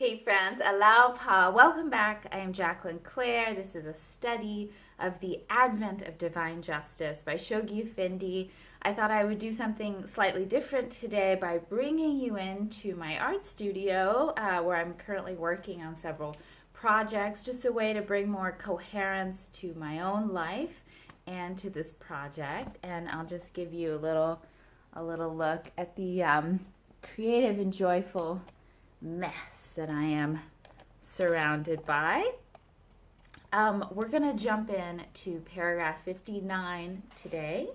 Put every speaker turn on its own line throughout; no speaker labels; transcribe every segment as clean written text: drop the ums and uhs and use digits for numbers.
Hey friends, Abdu'l-Baha. Welcome back. I am Jacqueline Claire. This is a study of the Advent of Divine Justice by Shoghi Effendi. I thought I would do something slightly different today by bringing you into my art studio where I'm currently working on several projects, just a way to bring more coherence to my own life and to this project. And I'll just give you a little look at the creative and joyful mess that I am surrounded by. We're going to jump in to paragraph 59 today.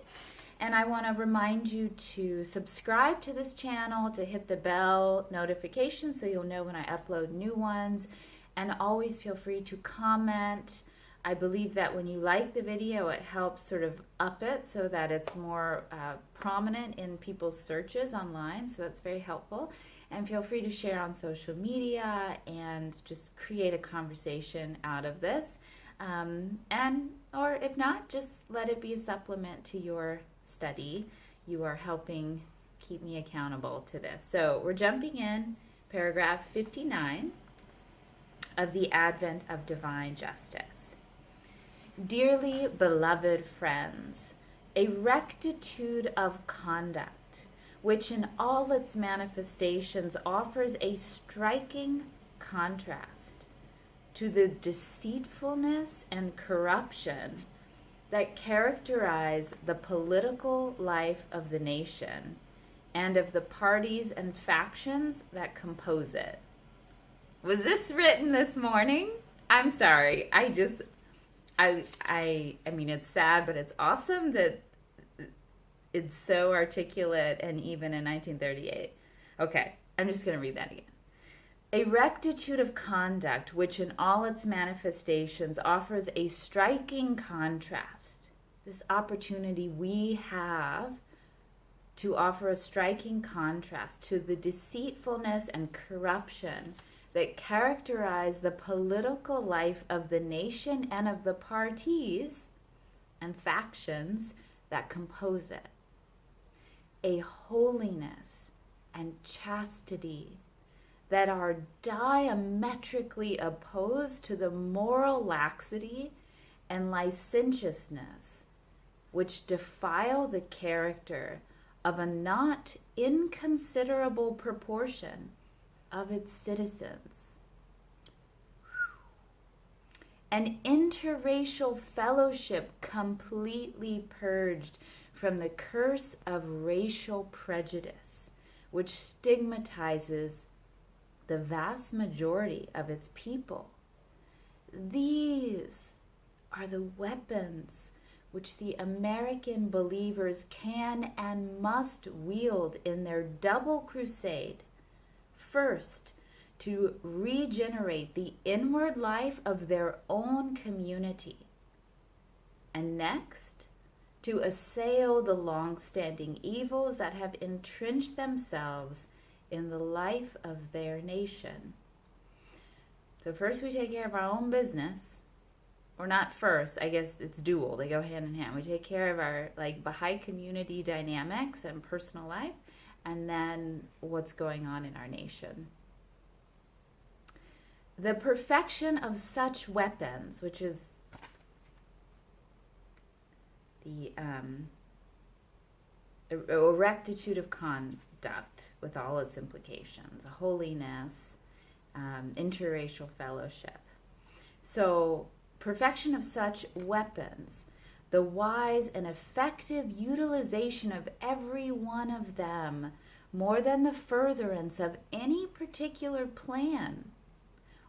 And I want to remind you to subscribe to this channel, to hit the bell notification so you'll know when I upload new ones. And always feel free to comment. I believe that when you like the video, it helps sort of up it so that it's more prominent in people's searches online. So that's very helpful. And feel free to share on social media and just create a conversation out of this. Or if not, just let it be a supplement to your study. You are helping keep me accountable to this. So we're jumping in, paragraph 59 of the Advent of Divine Justice. Dearly beloved friends, a rectitude of conduct which in all its manifestations offers a striking contrast to the deceitfulness and corruption that characterize the political life of the nation and of the parties and factions that compose it. Was this written this morning? I'm sorry. I mean, it's sad, but it's awesome that it's so articulate and even in 1938. Okay, I'm just going to read that again. A rectitude of conduct which in all its manifestations offers a striking contrast. This opportunity we have to offer a striking contrast to the deceitfulness and corruption that characterize the political life of the nation and of the parties and factions that compose it. A holiness and chastity that are diametrically opposed to the moral laxity and licentiousness which defile the character of a not inconsiderable proportion of its citizens. An interracial fellowship completely purged from the curse of racial prejudice, which stigmatizes the vast majority of its people. These are the weapons which the American believers can and must wield in their double crusade. First, to regenerate the inward life of their own community, and next, to assail the long-standing evils that have entrenched themselves in the life of their nation. So first we take care of our own business, or not first, I guess it's dual, they go hand in hand. We take care of our Baha'i community dynamics and personal life, and then what's going on in our nation. The perfection of such weapons, which is the a rectitude of conduct with all its implications, a holiness, interracial fellowship. So perfection of such weapons, the wise and effective utilization of every one of them, more than the furtherance of any particular plan,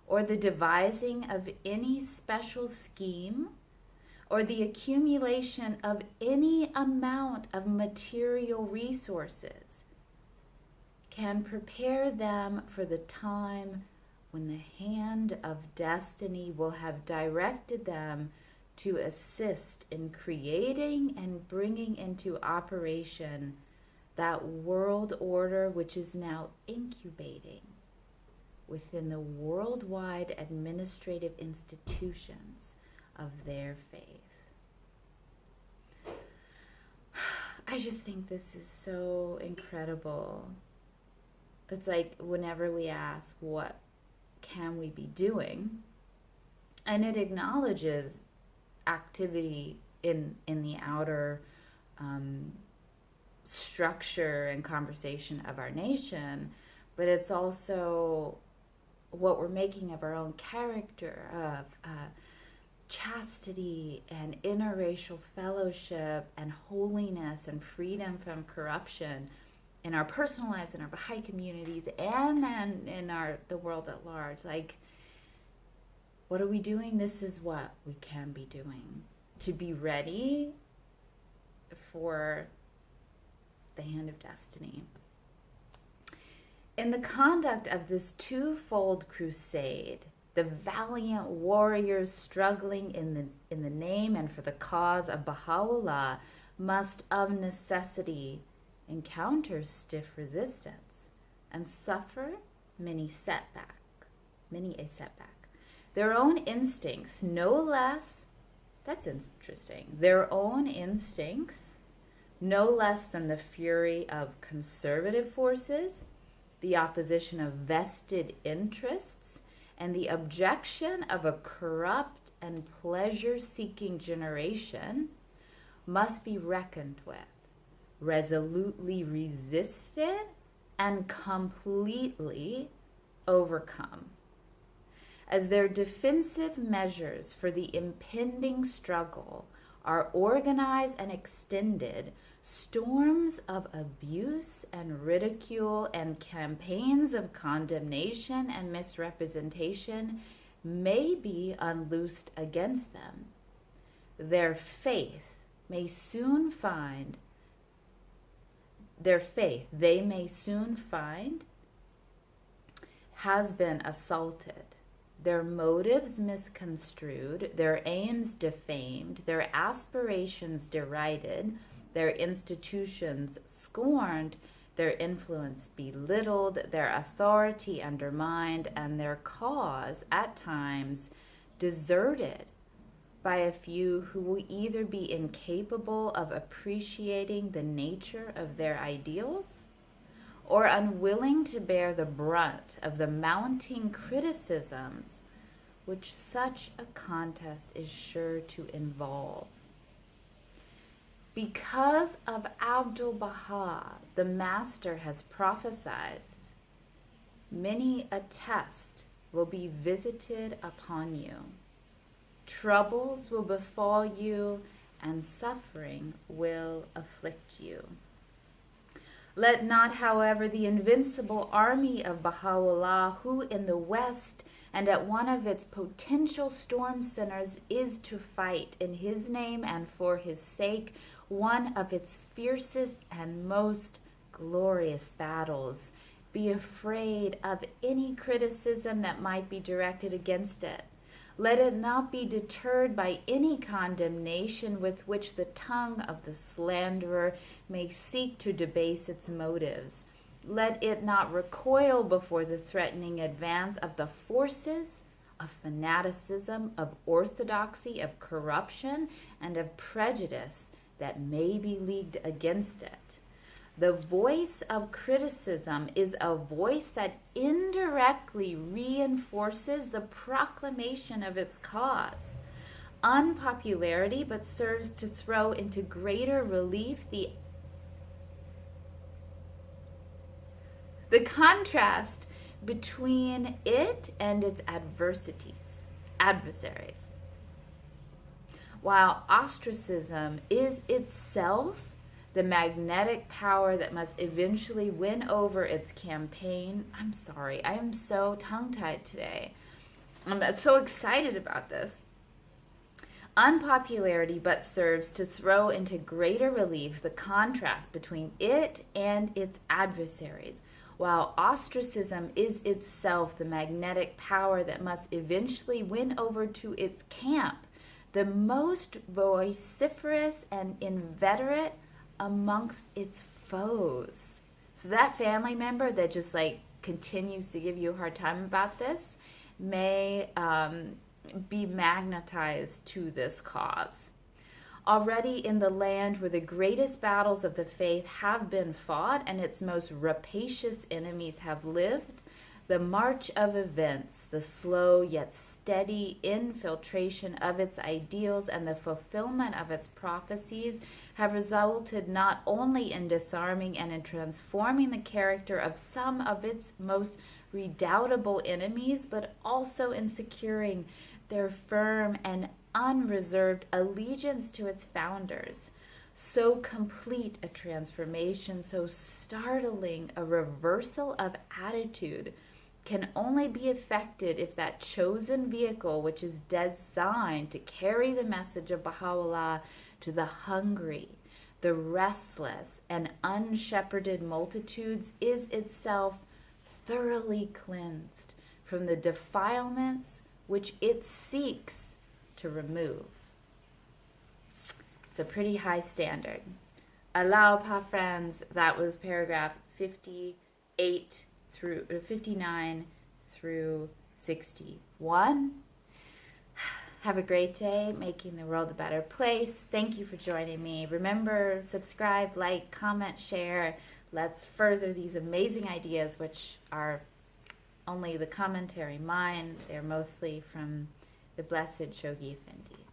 or the devising of any special scheme, or the accumulation of any amount of material resources, can prepare them for the time when the hand of destiny will have directed them to assist in creating and bringing into operation that world order which is now incubating within the worldwide administrative institutions of their faith. I just think this is so incredible. It's like whenever we ask, what can we be doing? And it acknowledges activity in the outer structure and conversation of our nation, but it's also what we're making of our own character, of chastity and interracial fellowship and holiness and freedom from corruption in our personal lives, in our Baha'i communities, and then in the world at large. Like, what are we doing? This is what we can be doing to be ready for the hand of destiny. In the conduct of this twofold crusade, the valiant warriors struggling in the name and for the cause of Baha'u'llah must of necessity encounter stiff resistance and suffer many a setback. Their own instincts, no less, that's interesting, their own instincts, no less than the fury of conservative forces, the opposition of vested interests, and the objection of a corrupt and pleasure-seeking generation must be reckoned with, resolutely resisted, and completely overcome. As their defensive measures for the impending struggle are organized and extended, storms of abuse and ridicule and campaigns of condemnation and misrepresentation may be unloosed against them. Their faith they may soon find, has been assaulted, their motives misconstrued, their aims defamed, their aspirations derided, their institutions scorned, their influence belittled, their authority undermined, and their cause, at times, deserted by a few who will either be incapable of appreciating the nature of their ideals or unwilling to bear the brunt of the mounting criticisms which such a contest is sure to involve. Because of Abdu'l-Baha, the Master has prophesied, many a test will be visited upon you. Troubles will befall you, and suffering will afflict you. Let not, however, the invincible army of Baha'u'llah, who in the West and at one of its potential storm centers is to fight in his name and for his sake one of its fiercest and most glorious battles, be afraid of any criticism that might be directed against it. Let it not be deterred by any condemnation with which the tongue of the slanderer may seek to debase its motives. Let it not recoil before the threatening advance of the forces of fanaticism, of orthodoxy, of corruption, and of prejudice that may be leagued against it. The voice of criticism is a voice that indirectly reinforces the proclamation of its cause. Unpopularity but serves to throw into greater relief the contrast between it and its adversaries. While ostracism is itself the magnetic power that must eventually win over its campaign. I'm sorry, I am so tongue-tied today. I'm so excited about this. Unpopularity but serves to throw into greater relief the contrast between it and its adversaries. While ostracism is itself the magnetic power that must eventually win over to its camp, the most vociferous and inveterate amongst its foes. So that family member that just continues to give you a hard time about this may be magnetized to this cause. Already in the land where the greatest battles of the faith have been fought and its most rapacious enemies have lived, The march of events, the slow yet steady infiltration of its ideals and the fulfillment of its prophecies have resulted not only in disarming and in transforming the character of some of its most redoubtable enemies, but also in securing their firm and unreserved allegiance to its founders. So complete a transformation, so startling a reversal of attitude can only be effected if that chosen vehicle, which is designed to carry the message of Baha'u'llah to the hungry, the restless, and unshepherded multitudes, is itself thoroughly cleansed from the defilements which it seeks to remove. It's a pretty high standard. Abdu'l-Baha, friends, that was paragraph 58 through 59 through 61. Have a great day, making the world a better place. Thank you for joining me. Remember, subscribe, like, comment, share. Let's further these amazing ideas, which are only the commentary mine. They're mostly from the blessed Shoghi Effendi.